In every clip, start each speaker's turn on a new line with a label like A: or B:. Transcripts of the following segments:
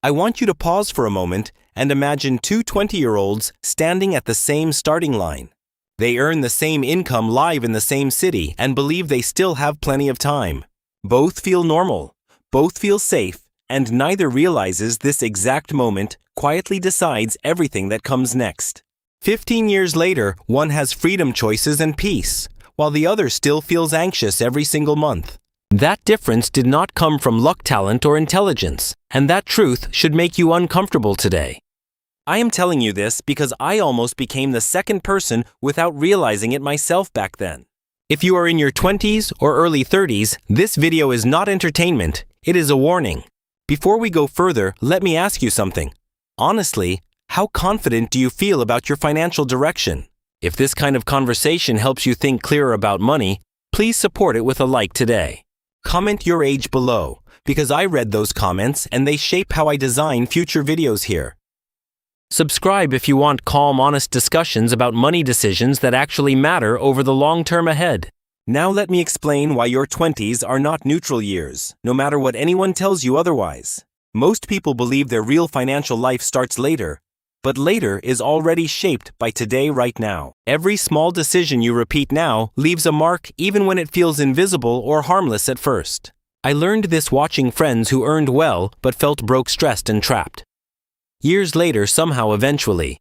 A: I want you to pause for a moment and imagine two 20-year-olds standing at the same starting line. They earn the same income, live in the same city, and believe they still have plenty of time. Both feel normal, both feel safe, and neither realizes this exact moment quietly decides everything that comes next. 15 years later, one has freedom, choices, and peace, while the other still feels anxious every single month. That difference did not come from luck, talent, or intelligence, and that truth should make you uncomfortable today. I am telling you this because I almost became the second person without realizing it myself back then. If you are in your 20s or early 30s, this video is not entertainment, it is a warning. Before we go further, let me ask you something. Honestly, how confident do you feel about your financial direction? If this kind of conversation helps you think clearer about money, please support it with a like today. Comment your age below, because I read those comments and they shape how I design future videos here. Subscribe if you want calm, honest discussions about money decisions that actually matter over the long term ahead. Now let me explain why your 20s are not neutral years, no matter what anyone tells you otherwise. Most people believe their real financial life starts later, but later is already shaped by today, right now. Every small decision you repeat now leaves a mark even when it feels invisible or harmless at first. I learned this watching friends who earned well but felt broke, stressed, and trapped. Years later, somehow, eventually.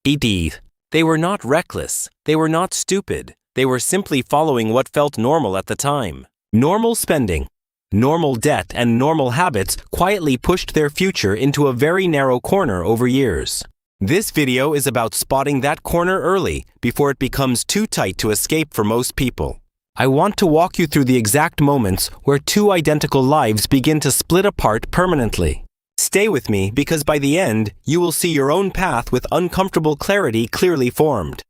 A: They were not reckless, they were not stupid, they were simply following what felt normal at the time. Normal spending, normal debt, and normal habits quietly pushed their future into a very narrow corner over years. This video is about spotting that corner early before it becomes too tight to escape for most people. I want to walk you through the exact moments where two identical lives begin to split apart permanently. Stay with me because by the end, you will see your own path with uncomfortable clarity clearly formed.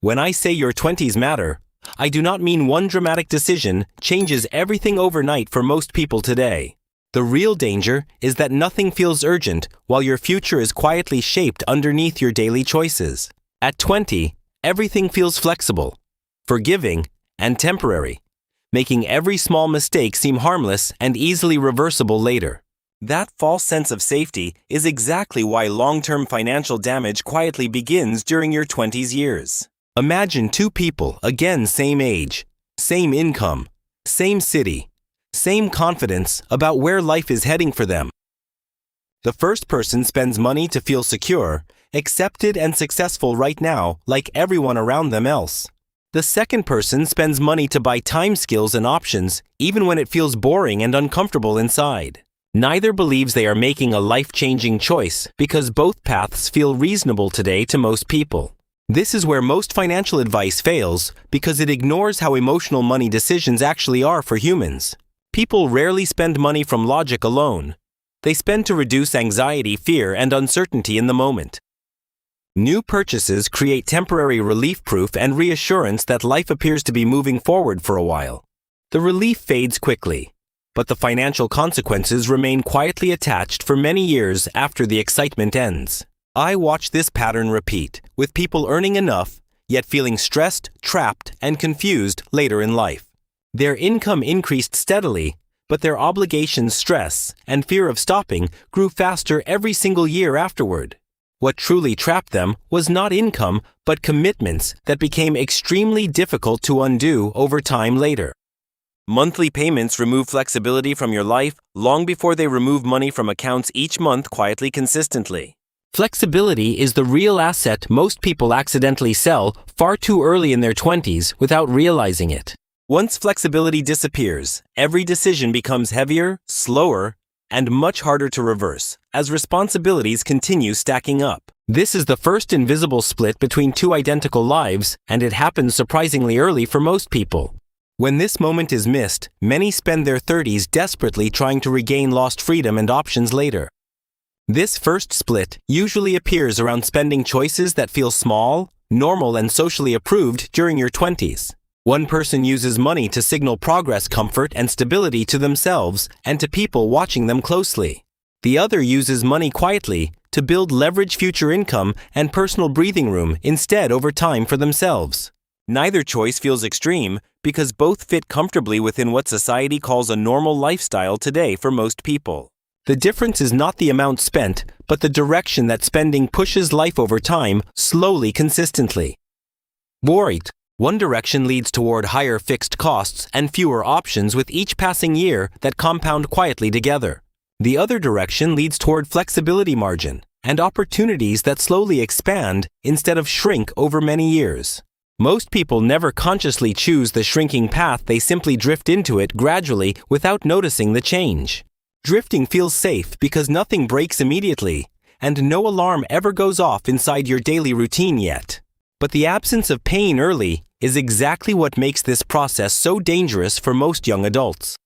A: When I say your 20s matter, I do not mean one dramatic decision changes everything overnight for most people today. The real danger is that nothing feels urgent while your future is quietly shaped underneath your daily choices. At 20, everything feels flexible, forgiving, and temporary, making every small mistake seem harmless and easily reversible later. That false sense of safety is exactly why long-term financial damage quietly begins during your 20s years. Imagine two people, again same age, same income, same city, same confidence about where life is heading for them. The first person spends money to feel secure, accepted, and successful right now, like everyone around them else. The second person spends money to buy time, skills, and options, even when it feels boring and uncomfortable inside. Neither believes they are making a life-changing choice because both paths feel reasonable today to most people. This is where most financial advice fails because it ignores how emotional money decisions actually are for humans. People rarely spend money from logic alone. They spend to reduce anxiety, fear, and uncertainty in the moment. New purchases create temporary relief, proof, and reassurance that life appears to be moving forward for a while. The relief fades quickly, but the financial consequences remain quietly attached for many years after the excitement ends. I watch this pattern repeat, with people earning enough, yet feeling stressed, trapped, and confused later in life. Their income increased steadily, but their obligations, stress, and fear of stopping grew faster every single year afterward. What truly trapped them was not income, but commitments that became extremely difficult to undo over time later. Monthly payments remove flexibility from your life long before they remove money from accounts each month quietly, consistently. Flexibility is the real asset most people accidentally sell far too early in their 20s without realizing it. Once flexibility disappears, every decision becomes heavier, slower, and much harder to reverse as responsibilities continue stacking up. This is the first invisible split between two identical lives, and it happens surprisingly early for most people. When this moment is missed, many spend their 30s desperately trying to regain lost freedom and options later. This first split usually appears around spending choices that feel small, normal, and socially approved during your 20s. One person uses money to signal progress, comfort, and stability to themselves and to people watching them closely. The other uses money quietly to build leverage, future income, and personal breathing room instead over time for themselves. Neither choice feels extreme because both fit comfortably within what society calls a normal lifestyle today for most people. The difference is not the amount spent, but the direction that spending pushes life over time, slowly, consistently. Worried. One direction leads toward higher fixed costs and fewer options with each passing year that compound quietly together. The other direction leads toward flexibility margin and opportunities that slowly expand instead of shrink over many years. Most people never consciously choose the shrinking path, they simply drift into it gradually without noticing the change. Drifting feels safe because nothing breaks immediately, and no alarm ever goes off inside your daily routine yet. But the absence of pain early is exactly what makes this process so dangerous for most young adults.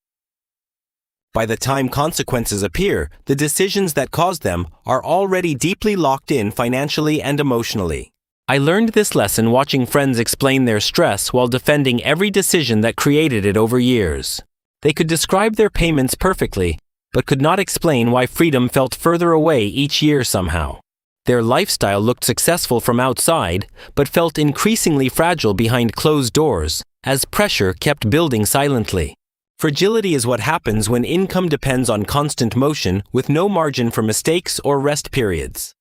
A: By the time consequences appear, the decisions that cause them are already deeply locked in financially and emotionally. I learned this lesson watching friends explain their stress while defending every decision that created it over years. They could describe their payments perfectly, but could not explain why freedom felt further away each year somehow. Their lifestyle looked successful from outside, but felt increasingly fragile behind closed doors, as pressure kept building silently. Fragility is what happens when income depends on constant motion with no margin for mistakes or rest periods.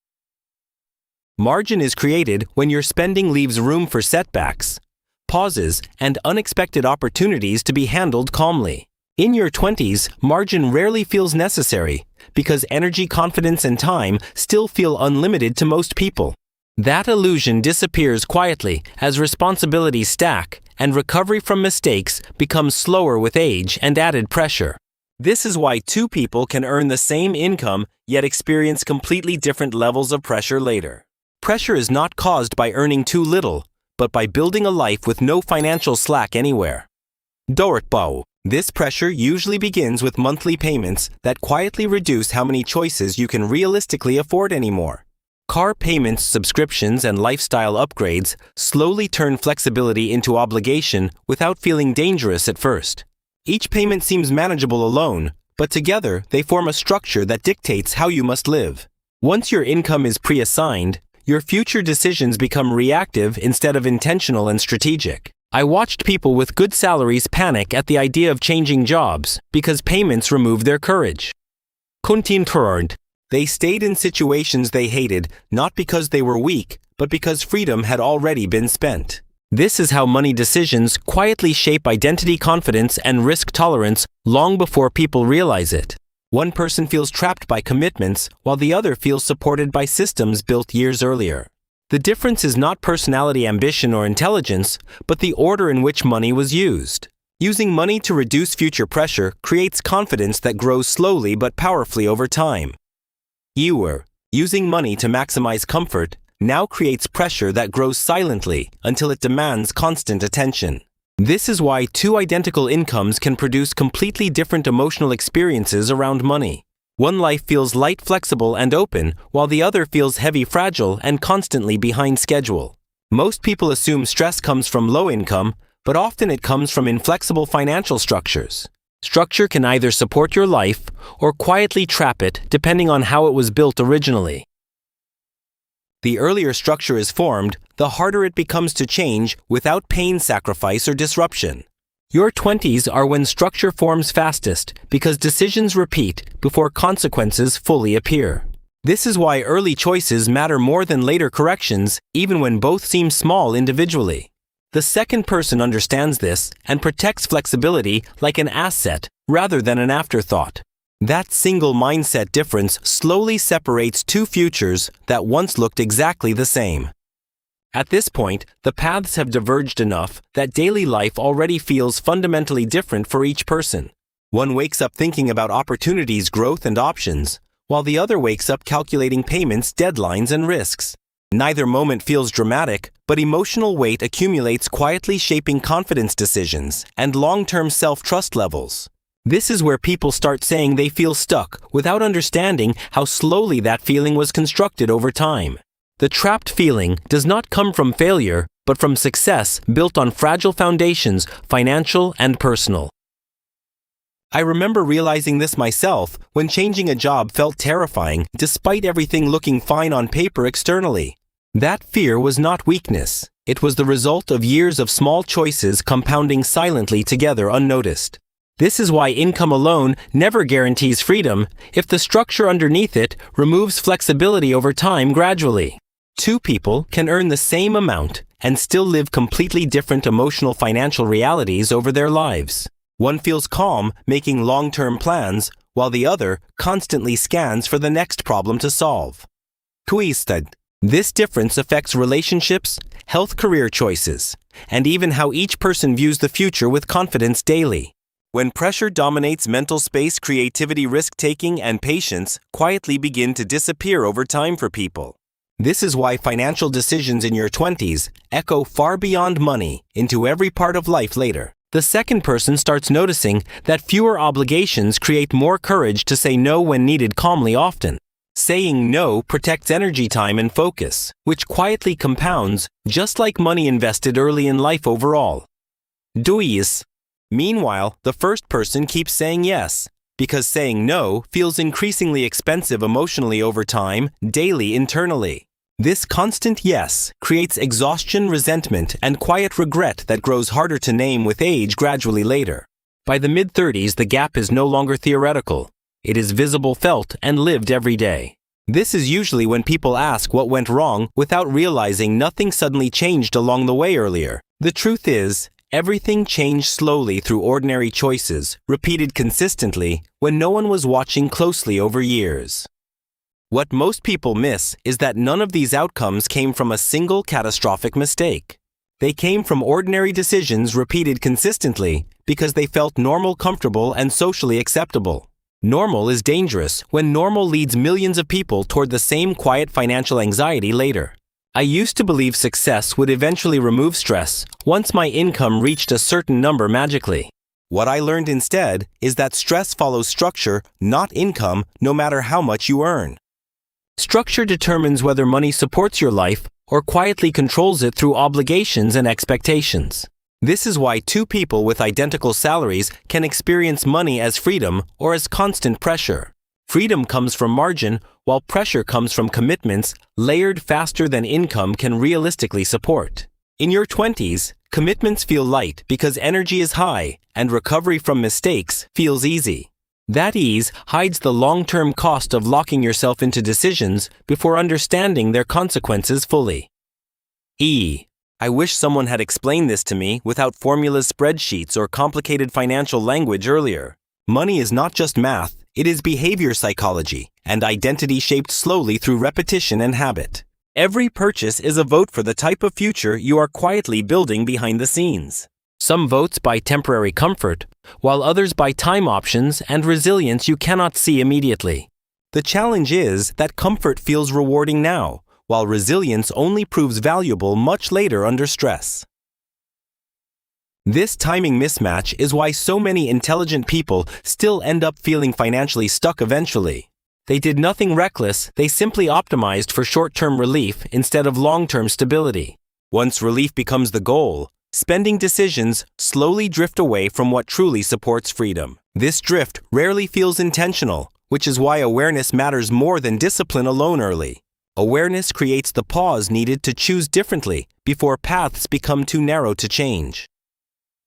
A: Margin is created when your spending leaves room for setbacks, pauses, and unexpected opportunities to be handled calmly. In your 20s, margin rarely feels necessary because energy, confidence, and time still feel unlimited to most people. That illusion disappears quietly as responsibilities stack and recovery from mistakes becomes slower with age and added pressure. This is why two people can earn the same income yet experience completely different levels of pressure later. Pressure is not caused by earning too little, but by building a life with no financial slack anywhere. Dortbau. This pressure usually begins with monthly payments that quietly reduce how many choices you can realistically afford anymore. Car payments, subscriptions, and lifestyle upgrades slowly turn flexibility into obligation without feeling dangerous at first. Each payment seems manageable alone, but together they form a structure that dictates how you must live. Once your income is pre-assigned, your future decisions become reactive instead of intentional and strategic. I watched people with good salaries panic at the idea of changing jobs because payments removed their courage. Kontinturd. They stayed in situations they hated not because they were weak, but because freedom had already been spent. This is how money decisions quietly shape identity, confidence, and risk tolerance long before people realize it. One person feels trapped by commitments while the other feels supported by systems built years earlier. The difference is not personality, ambition, or intelligence, but the order in which money was used. Using money to reduce future pressure creates confidence that grows slowly but powerfully over time. Using money to maximize comfort now creates pressure that grows silently until it demands constant attention. This is why two identical incomes can produce completely different emotional experiences around money. One life feels light, flexible, and open, while the other feels heavy, fragile, and constantly behind schedule. Most people assume stress comes from low income, but often it comes from inflexible financial structures. Structure can either support your life or quietly trap it, depending on how it was built originally. The earlier structure is formed, the harder it becomes to change without pain, sacrifice, or disruption. Your 20s are when structure forms fastest because decisions repeat before consequences fully appear. This is why early choices matter more than later corrections, even when both seem small individually. The second person understands this and protects flexibility like an asset rather than an afterthought. That single mindset difference slowly separates two futures that once looked exactly the same. At this point, the paths have diverged enough that daily life already feels fundamentally different for each person. One wakes up thinking about opportunities, growth, and options, while the other wakes up calculating payments, deadlines, and risks. Neither moment feels dramatic, but emotional weight accumulates, quietly shaping confidence decisions and long-term self-trust levels. This is where people start saying they feel stuck without understanding how slowly that feeling was constructed over time. The trapped feeling does not come from failure, but from success built on fragile foundations, financial and personal. I remember realizing this myself when changing a job felt terrifying despite everything looking fine on paper externally. That fear was not weakness. It was the result of years of small choices compounding silently together unnoticed. This is why income alone never guarantees freedom if the structure underneath it removes flexibility over time gradually. Two people can earn the same amount and still live completely different emotional financial realities over their lives. One feels calm making long-term plans, while the other constantly scans for the next problem to solve. Twisted. This difference affects relationships, health, career choices, and even how each person views the future with confidence daily. When pressure dominates mental space, creativity, risk-taking, and patience quietly begin to disappear over time for people. This is why financial decisions in your 20s echo far beyond money into every part of life later. The second person starts noticing that fewer obligations create more courage to say no when needed calmly often. Saying no protects energy, time, and focus, which quietly compounds just like money invested early in life overall. Duis. Meanwhile, the first person keeps saying yes, because saying no feels increasingly expensive emotionally over time, daily, internally. This constant yes creates exhaustion, resentment, and quiet regret that grows harder to name with age gradually later. By the mid-30s, the gap is no longer theoretical. It is visible, felt, and lived every day. This is usually when people ask what went wrong without realizing nothing suddenly changed along the way earlier. The truth is, everything changed slowly through ordinary choices, repeated consistently, when no one was watching closely over years. What most people miss is that none of these outcomes came from a single catastrophic mistake. They came from ordinary decisions repeated consistently because they felt normal, comfortable, and socially acceptable. Normal is dangerous when normal leads millions of people toward the same quiet financial anxiety later. I used to believe success would eventually remove stress once my income reached a certain number magically. What I learned instead is that stress follows structure, not income, no matter how much you earn. Structure determines whether money supports your life or quietly controls it through obligations and expectations. This is why two people with identical salaries can experience money as freedom or as constant pressure. Freedom comes from margin, while pressure comes from commitments layered faster than income can realistically support. In your 20s, commitments feel light because energy is high and recovery from mistakes feels easy. That ease hides the long-term cost of locking yourself into decisions before understanding their consequences fully. I wish someone had explained this to me without formulas, spreadsheets, or complicated financial language earlier. Money is not just math, it is behavior psychology and identity shaped slowly through repetition and habit. Every purchase is a vote for the type of future you are quietly building behind the scenes. Some votes buy temporary comfort, while others buy time options and resilience you cannot see immediately. The challenge is that comfort feels rewarding now, while resilience only proves valuable much later under stress. This timing mismatch is why so many intelligent people still end up feeling financially stuck eventually. They did nothing reckless, they simply optimized for short-term relief instead of long-term stability. Once relief becomes the goal, spending decisions slowly drift away from what truly supports freedom. This drift rarely feels intentional, which is why awareness matters more than discipline alone early. Awareness creates the pause needed to choose differently before paths become too narrow to change.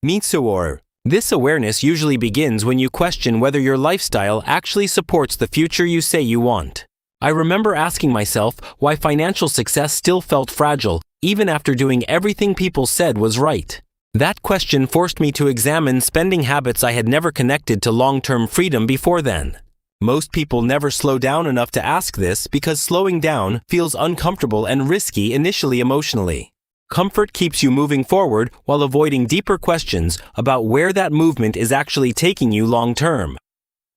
A: Mitsuor. This awareness usually begins when you question whether your lifestyle actually supports the future you say you want. I remember asking myself why financial success still felt fragile, even after doing everything people said was right. That question forced me to examine spending habits I had never connected to long-term freedom before then. Most people never slow down enough to ask this because slowing down feels uncomfortable and risky initially emotionally. Comfort keeps you moving forward while avoiding deeper questions about where that movement is actually taking you long-term.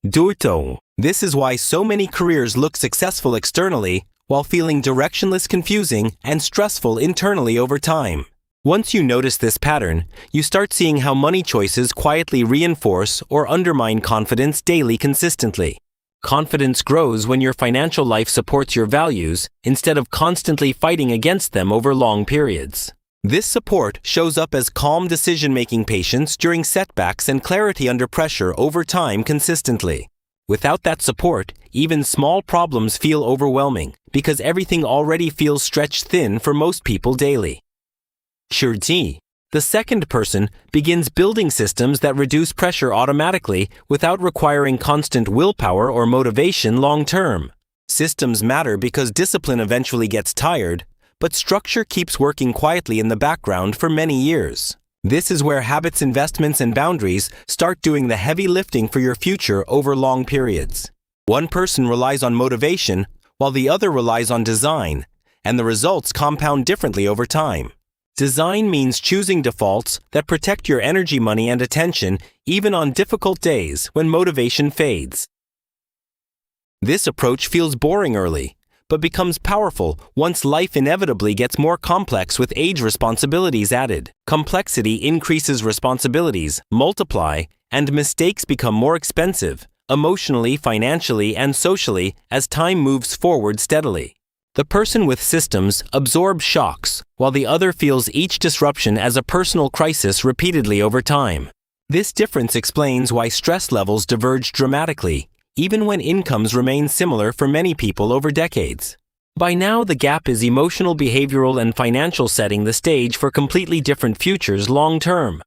A: Duito. This is why so many careers look successful externally while feeling directionless, confusing, and stressful internally over time. Once you notice this pattern, you start seeing how money choices quietly reinforce or undermine confidence daily consistently. Confidence grows when your financial life supports your values instead of constantly fighting against them over long periods. This support shows up as calm decision-making, patience during setbacks, and clarity under pressure over time consistently. Without that support, even small problems feel overwhelming because everything already feels stretched thin for most people daily. Shirti. The second person begins building systems that reduce pressure automatically without requiring constant willpower or motivation long term. Systems matter because discipline eventually gets tired, but structure keeps working quietly in the background for many years. This is where habits, investments, and boundaries start doing the heavy lifting for your future over long periods. One person relies on motivation, while the other relies on design, and the results compound differently over time. Design means choosing defaults that protect your energy, money, and attention even on difficult days when motivation fades. This approach feels boring early, but becomes powerful once life inevitably gets more complex with age, responsibilities added. Complexity increases, responsibilities multiply, and mistakes become more expensive, emotionally, financially, and socially as time moves forward steadily. The person with systems absorbs shocks, while the other feels each disruption as a personal crisis repeatedly over time. This difference explains why stress levels diverge dramatically, even when incomes remain similar for many people over decades. By now, the gap is emotional, behavioral, and financial, setting the stage for completely different futures long term.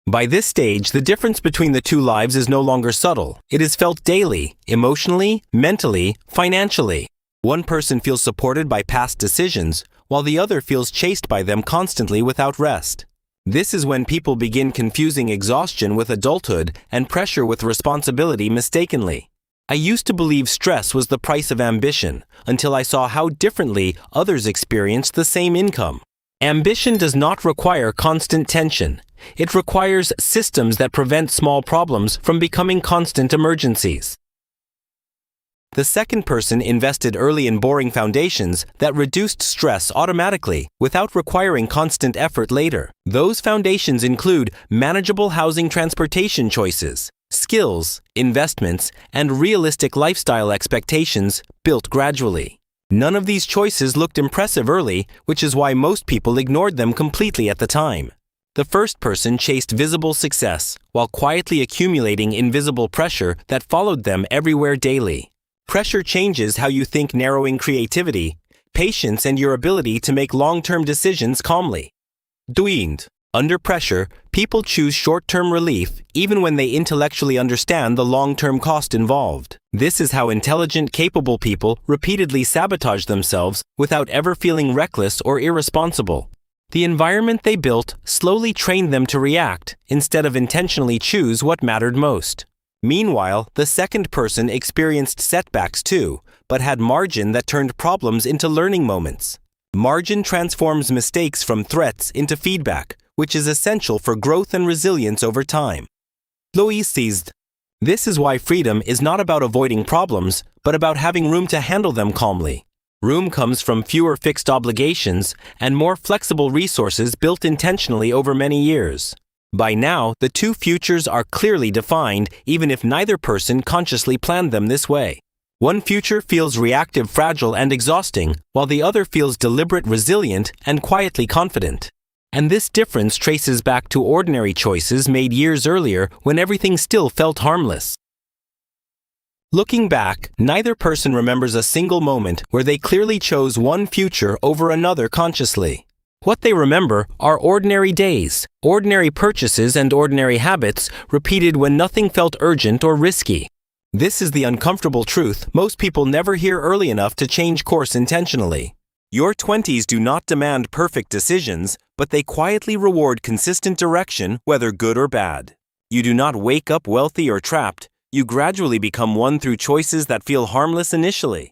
A: By this stage, the difference between the two lives is no longer subtle. It is felt daily, emotionally, mentally, financially. One person feels supported by past decisions, while the other feels chased by them constantly without rest. This is when people begin confusing exhaustion with adulthood and pressure with responsibility mistakenly. I used to believe stress was the price of ambition until I saw how differently others experienced the same income. Ambition does not require constant tension. It requires systems that prevent small problems from becoming constant emergencies. The second person invested early in boring foundations that reduced stress automatically without requiring constant effort later. Those foundations include manageable housing, transportation choices, skills, investments, and realistic lifestyle expectations built gradually. None of these choices looked impressive early, which is why most people ignored them completely at the time. The first person chased visible success while quietly accumulating invisible pressure that followed them everywhere daily. Pressure changes how you think, narrowing creativity, patience, and your ability to make long-term decisions calmly. Doing. Under pressure, people choose short-term relief even when they intellectually understand the long-term cost involved. This is how intelligent, capable people repeatedly sabotage themselves without ever feeling reckless or irresponsible. The environment they built slowly trained them to react instead of intentionally choose what mattered most. Meanwhile, the second person experienced setbacks too, but had margin that turned problems into learning moments. Margin transforms mistakes from threats into feedback, which is essential for growth and resilience over time. Loïsised. This is why freedom is not about avoiding problems, but about having room to handle them calmly. Room comes from fewer fixed obligations and more flexible resources built intentionally over many years. By now, the two futures are clearly defined, even if neither person consciously planned them this way. One future feels reactive, fragile, and exhausting, while the other feels deliberate, resilient, and quietly confident. And this difference traces back to ordinary choices made years earlier when everything still felt harmless. Looking back, neither person remembers a single moment where they clearly chose one future over another consciously. What they remember are ordinary days, ordinary purchases, and ordinary habits repeated when nothing felt urgent or risky. This is the uncomfortable truth most people never hear early enough to change course intentionally. Your 20s do not demand perfect decisions, but they quietly reward consistent direction, whether good or bad. You do not wake up wealthy or trapped. You gradually become one through choices that feel harmless initially.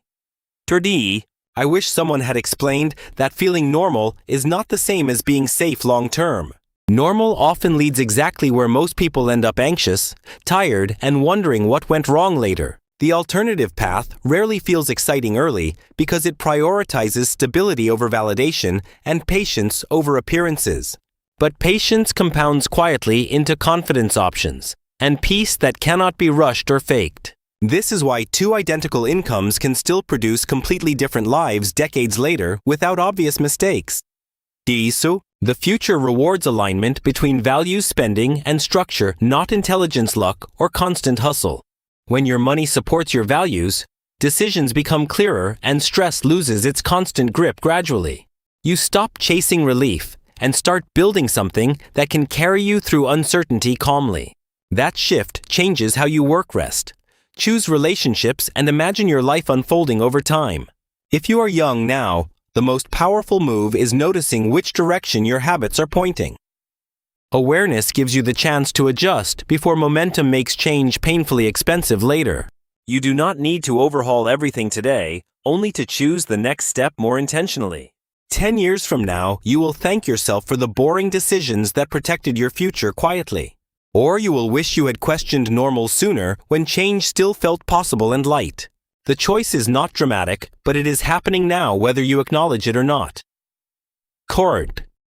A: 30. I wish someone had explained that feeling normal is not the same as being safe long term. Normal often leads exactly where most people end up: anxious, tired, and wondering what went wrong later. The alternative path rarely feels exciting early because it prioritizes stability over validation and patience over appearances. But patience compounds quietly into confidence options and peace that cannot be rushed or faked. This is why two identical incomes can still produce completely different lives decades later without obvious mistakes. The future rewards alignment between values, spending, and structure, not intelligence, luck, or constant hustle. When your money supports your values, decisions become clearer and stress loses its constant grip gradually. You stop chasing relief and start building something that can carry you through uncertainty calmly. That shift changes how you work rest. Choose relationships and imagine your life unfolding over time. If you are young now, the most powerful move is noticing which direction your habits are pointing. Awareness gives you the chance to adjust before momentum makes change painfully expensive later. You do not need to overhaul everything today, only to choose the next step more intentionally. 10 years from now, you will thank yourself for the boring decisions that protected your future quietly. Or you will wish you had questioned normal sooner when change still felt possible and light. The choice is not dramatic, but it is happening now whether you acknowledge it or not. Chord.